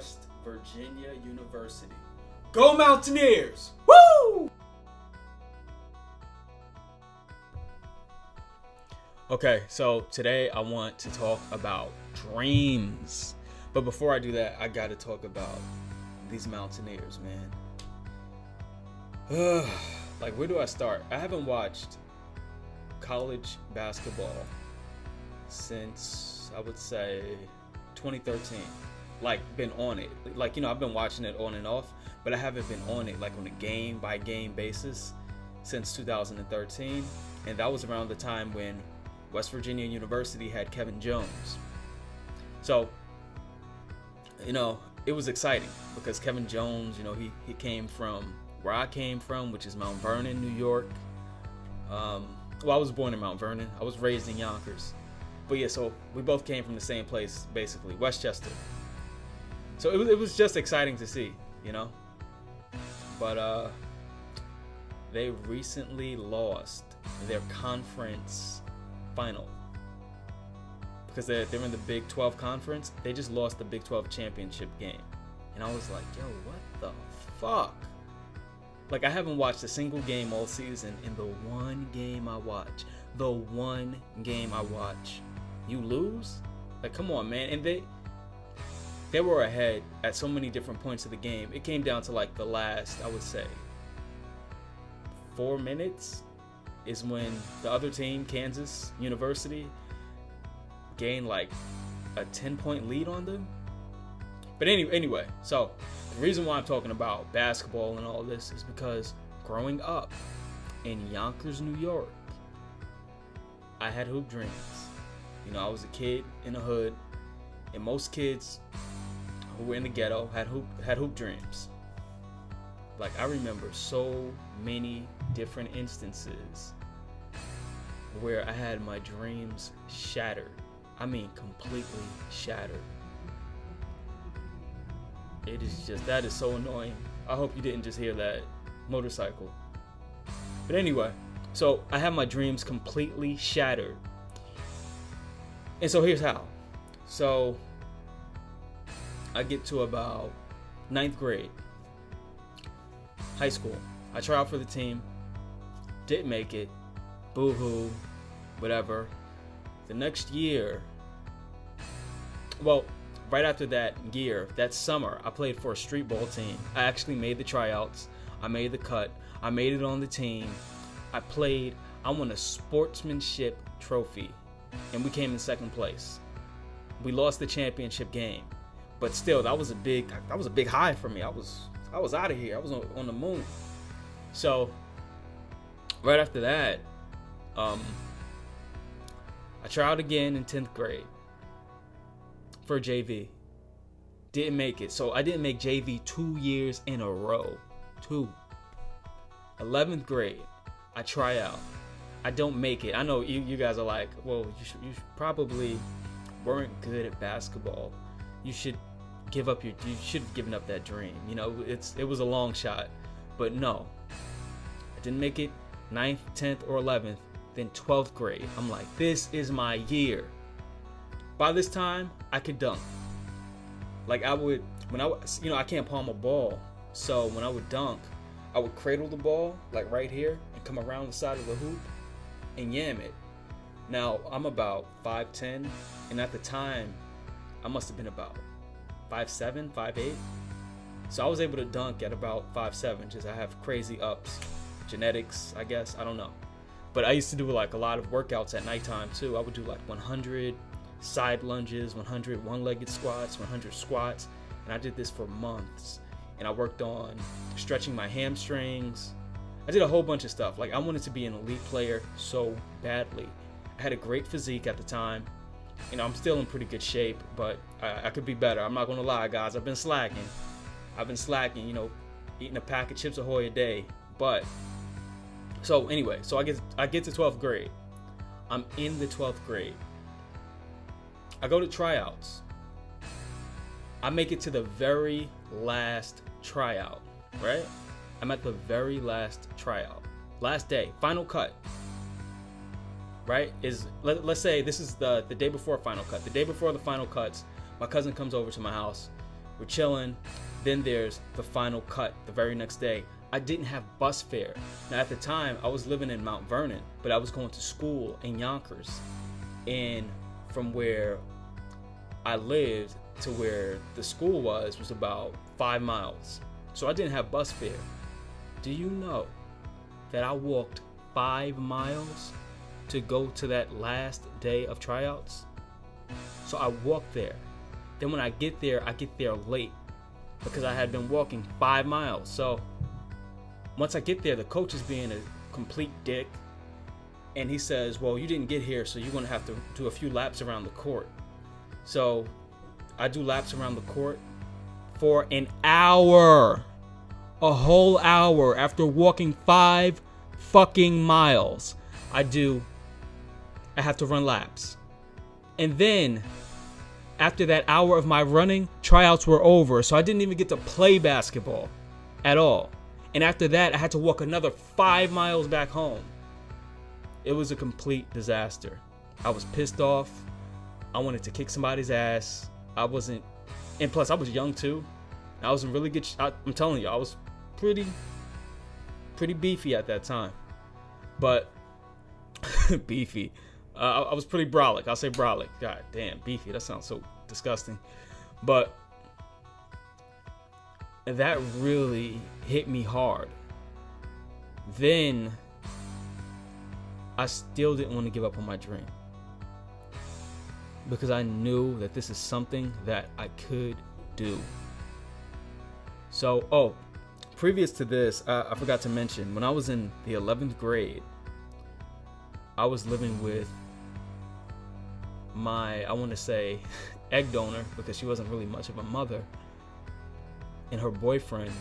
West Virginia University. Go Mountaineers! Woo! Okay, so today I want to talk about dreams. But before I do that, I gotta talk about these Mountaineers, man. Like, where do I start? I haven't watched college basketball since, I would say, 2013. Like, been on it. Like, you know, I've been watching it on and off, but I haven't been on it, like, on a game-by-game basis since 2013. And that was around the time when West Virginia University had Kevin Jones. So, you know, it was exciting because Kevin Jones, you know, he came from where I came from, which is Mount Vernon, New York. Well, I was born in Mount Vernon. I was raised in Yonkers. But yeah, so we both came from the same place, basically, Westchester. So it was just exciting to see, you know. But they recently lost their conference final because they're in the Big 12 conference. They just lost the Big 12 championship game, and I was like, yo, what the fuck? Like, I haven't watched a single game all season, and the one game I watch, you lose? Like, come on, man. And they were ahead at so many different points of the game. It came down to, like, the last, I would say, 4 minutes is when the other team, Kansas University, gained like a 10-point lead on them. But anyway, so the reason why I'm talking about basketball and all this is because growing up in Yonkers, New York, I had hoop dreams. You know, I was a kid in the hood, and most kids who were in the ghetto had hoop dreams. Like, I remember so many different instances where I had my dreams shattered. I mean, completely shattered. It is just, that is so annoying. I hope you didn't just hear that motorcycle. But anyway, so I had my dreams completely shattered. And so here's how. So I get to about 9th grade, high school. I try out for the team, didn't make it, boo-hoo, whatever. The next year, well, right after that year, that summer, I played for a street ball team. I actually made the tryouts. I made the cut. I made it on the team. I won a sportsmanship trophy, and we came in second place. We lost the championship game, but still, that was a big high for me. I was out of here. I was on the moon. So right after that, I tried again in 10th grade for JV. Didn't make it. So I didn't make JV 2 years in a row. 11th grade, I try out. I don't make it. I know you guys are like, well, you probably weren't good at basketball. You should have given up that dream. You know, it was a long shot. But no, I didn't make it 9th, 10th, or 11th. Then 12th grade, I'm like, this is my year. By this time, I could dunk. Like, I can't palm a ball. So when I would dunk, I would cradle the ball, like right here, and come around the side of the hoop and yam it. Now, I'm about 5'10", and at the time, I must have been about 5'7", 5'8". So I was able to dunk at about 5'7", just I have crazy ups. Genetics, I guess, I don't know. But I used to do like a lot of workouts at nighttime too. I would do like 100 side lunges, 100 one-legged squats, 100 squats. And I did this for months. And I worked on stretching my hamstrings. I did a whole bunch of stuff. Like, I wanted to be an elite player so badly. I had a great physique at the time. You know, I'm still in pretty good shape, but I could be better. I'm not going to lie, guys. I've been slacking, you know, eating a pack of Chips Ahoy a day. But so anyway, so I get to 12th grade. I'm in the 12th grade. I go to tryouts. I make it to the very last tryout, right? I'm at the very last tryout. Last day, final cut. Right? Let's say this is the day before final cut. The day before the final cuts, my cousin comes over to my house We're chilling. Then there's the final cut the very next day. I didn't have bus fare. Now at the time, I was living in Mount Vernon, but I was going to school in Yonkers. And from where I lived to where the school was about 5 miles. So I didn't have bus fare. Do you know that I walked 5 miles to go to that last day of tryouts? So I walked there. Then when I get there late because I had been walking 5 miles. So once I get there, the coach is being a complete dick. And he says, well, you didn't get here, so you're going to have to do a few laps around the court. So I do laps around the court for an hour. A whole hour after walking 5 fucking miles. I have to run laps. And then after that hour of my running, tryouts were over. So I didn't even get to play basketball at all. And after that, I had to walk another 5 miles back home. It was a complete disaster. I was pissed off. I wanted to kick somebody's ass. And plus I was young too. I was in really good, I'm telling you, I was pretty beefy at that time. But, beefy. I was pretty brolic. I'll say brolic. God damn, beefy. That sounds so disgusting. But that really hit me hard. Then I still didn't want to give up on my dream. Because I knew that this is something that I could do. So, previous to this, I forgot to mention, when I was in the 11th grade, I was living with my, I want to say, egg donor, because she wasn't really much of a mother, and her boyfriend,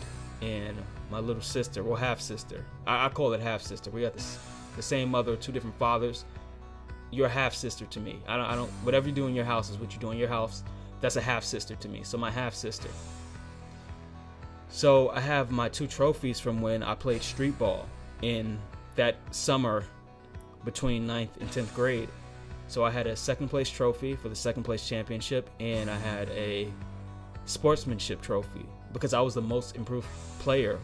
and my little sister, well, half-sister. I call it half-sister. We got the same mother, 2 different fathers. You're a half-sister to me. I don't, whatever you do in your house is what you do in your house. That's a half-sister to me. So my half-sister. So I have my 2 trophies from when I played street ball in that summer between 9th and 10th grade. So I had a 2nd place trophy for the 2nd place championship, and I had a sportsmanship trophy because I was the most improved player,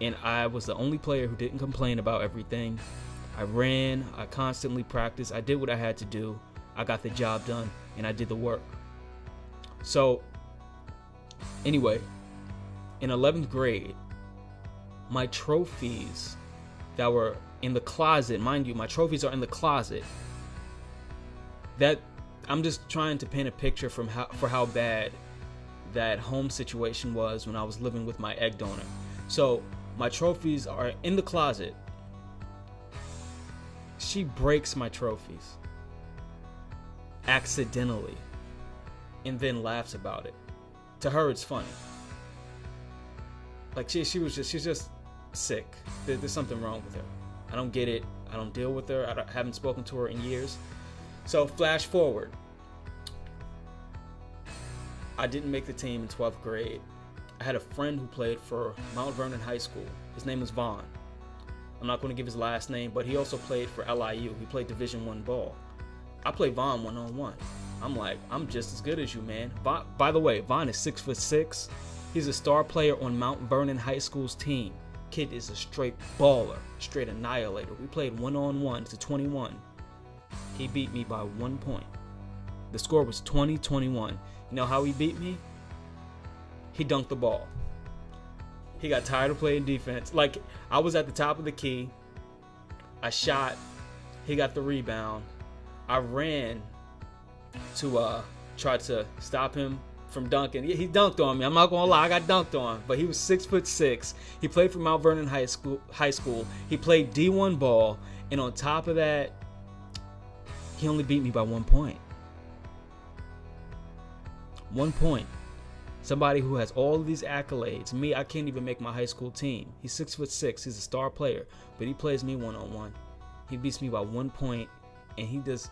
and I was the only player who didn't complain about everything. I ran, I constantly practiced, I did what I had to do, I got the job done, and I did the work. So anyway, in 11th grade, my trophies that were in the closet, mind you, my trophies are in the closet. That, I'm just trying to paint a picture for how bad that home situation was when I was living with my egg donor. So my trophies are in the closet. She breaks my trophies accidentally and then laughs about it. To her, it's funny. Like she's just sick. There's something wrong with her. I don't get it. I don't deal with her. I haven't spoken to her in years. So flash forward. I didn't make the team in 12th grade. I had a friend who played for Mount Vernon High School. His name was Vaughn. I'm not going to give his last name, but he also played for LIU. He played Division I ball. I played Vaughn one-on-one. I'm like, I'm just as good as you, man. By the way, Vaughn is 6'6". He's a star player on Mount Vernon High School's team. Kid is a straight baller, straight annihilator. We played one-on-one to 21. He beat me by 1 point. The score was 20-21. You know how he beat me? He dunked the ball. He got tired of playing defense. Like, I was at the top of the key. I shot. He got the rebound. I ran to try to stop him from dunking. He dunked on me. I'm not gonna lie, I got dunked on. But he was 6'6". He played for Mount Vernon High School. He played D1 ball, and on top of that, he only beat me by 1 point. 1 point. Somebody who has all of these accolades. Me, I can't even make my high school team. He's 6'6". He's a star player, but he plays me one-on-one. He beats me by 1 point, and he does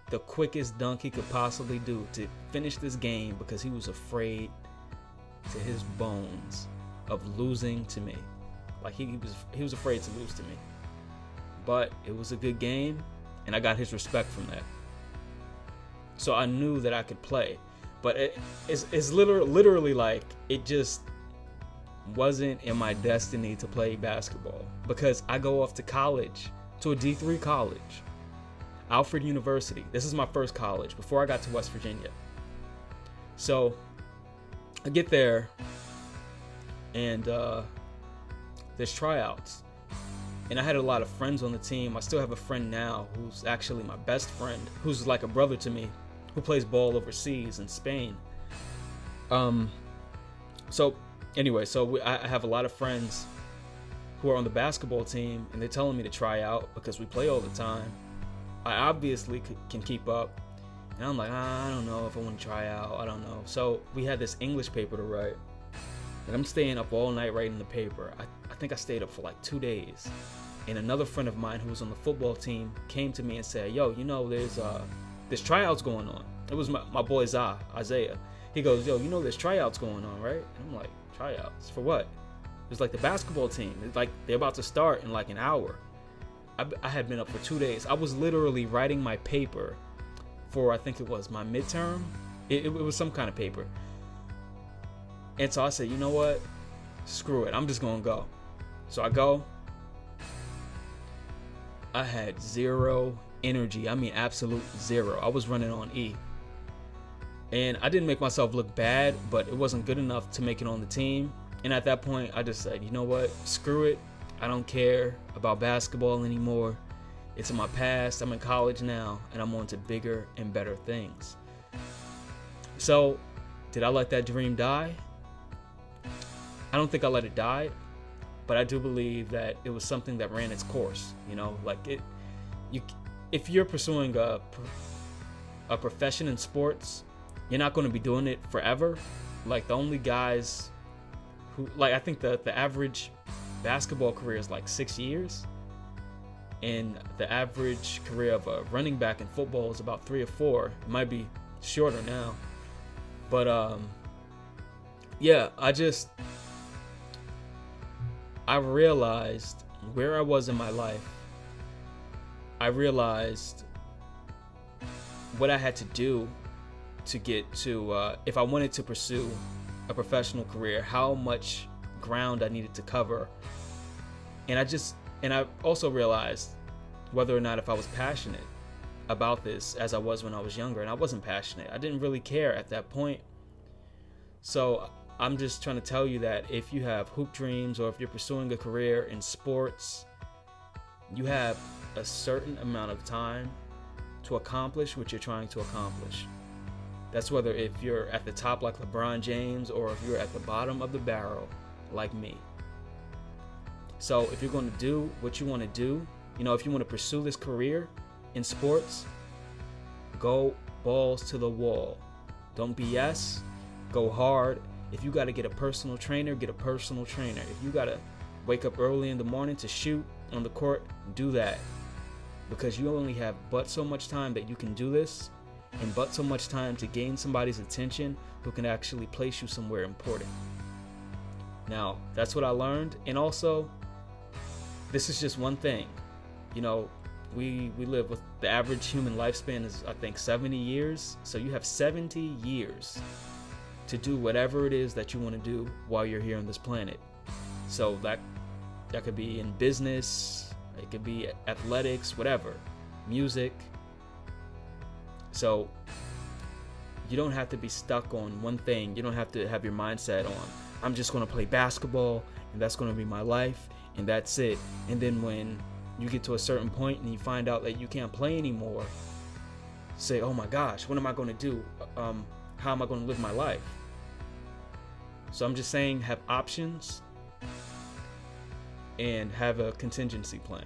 the quickest dunk he could possibly do to finish this game because he was afraid to his bones of losing to me. Like he was afraid to lose to me. But it was a good game, and I got his respect from that. So I knew that I could play. But it's literally like it just wasn't in my destiny to play basketball, because I go off to college, to a D3 college, Alfred University. This is my first college before I got to West Virginia. So I get there, and there's tryouts, and I had a lot of friends on the team. I still have a friend now who's actually my best friend, who's like a brother to me, who plays ball overseas in Spain. So anyway, I have a lot of friends who are on the basketball team, and they're telling me to try out because we play all the time. I obviously can keep up, and I'm like, I don't know if I want to try out. I don't know. So we had this English paper to write, and I'm staying up all night writing the paper. I think I stayed up for like 2 days, and another friend of mine who was on the football team came to me and said, yo, there's tryouts going on. It was my boy Isaiah. He goes, yo, there's tryouts going on, right? And I'm like, tryouts for what? It was like the basketball team. It's like they're about to start in like an hour. I had been up for 2 days. I was literally writing my paper for, I think it was my midterm. It was some kind of paper. And so I said, you know what? Screw it. I'm just going to go. So I go. I had zero energy. I mean, absolute zero. I was running on E. And I didn't make myself look bad, but it wasn't good enough to make it on the team. And at that point, I just said, you know what? Screw it. I don't care about basketball anymore. It's in my past. I'm in college now, and I'm on to bigger and better things. So, did I let that dream die? I don't think I let it die, but I do believe that it was something that ran its course. If you're pursuing a profession in sports, you're not going to be doing it forever. Like the only guys who, like, I think the average basketball career is like 6 years, and the average career of a running back in football is about 3 or 4. It might be shorter now, but I realized where I was in my life. I realized what I had to do to get to, if I wanted to pursue a professional career, how much ground I needed to cover. And I also realized whether or not if I was passionate about this as I was when I was younger. And I wasn't passionate. I didn't really care at that point. So I'm just trying to tell you that if you have hoop dreams, or if you're pursuing a career in sports, you have a certain amount of time to accomplish what you're trying to accomplish. That's whether if you're at the top like LeBron James, or if you're at the bottom of the barrel like me. So if you're going to do what you want to do, if you want to pursue this career in sports, go balls to the wall. Don't BS. Go hard. If you got to get a personal trainer, get a personal trainer. If you got to wake up early in the morning to shoot on the court, do that. Because you only have but so much time that you can do this, and but so much time to gain somebody's attention who can actually place you somewhere important. Now, that's what I learned. And also, this is just one thing. We live with, the average human lifespan is, I think, 70 years. So you have 70 years to do whatever it is that you want to do while you're here on this planet. So that could be in business, it could be athletics, whatever, music. So you don't have to be stuck on one thing. You don't have to have your mindset on, I'm just going to play basketball and that's going to be my life and that's it. And then when you get to a certain point and you find out that you can't play anymore, say, oh my gosh, what am I going to do? How am I going to live my life? So I'm just saying, have options and have a contingency plan.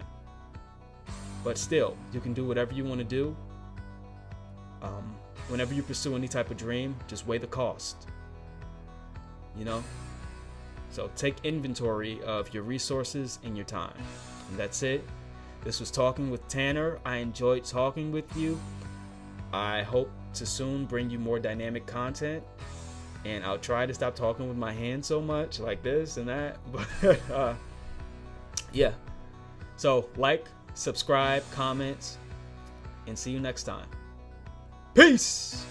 But still, you can do whatever you want to do. Whenever you pursue any type of dream, just weigh the cost. So take inventory of your resources and your time. And that's it. This was Talking with Tanner. I enjoyed talking with you. I hope to soon bring you more dynamic content. And I'll try to stop talking with my hands so much, like this and that. But yeah. So like, subscribe, comment, and see you next time. Peace!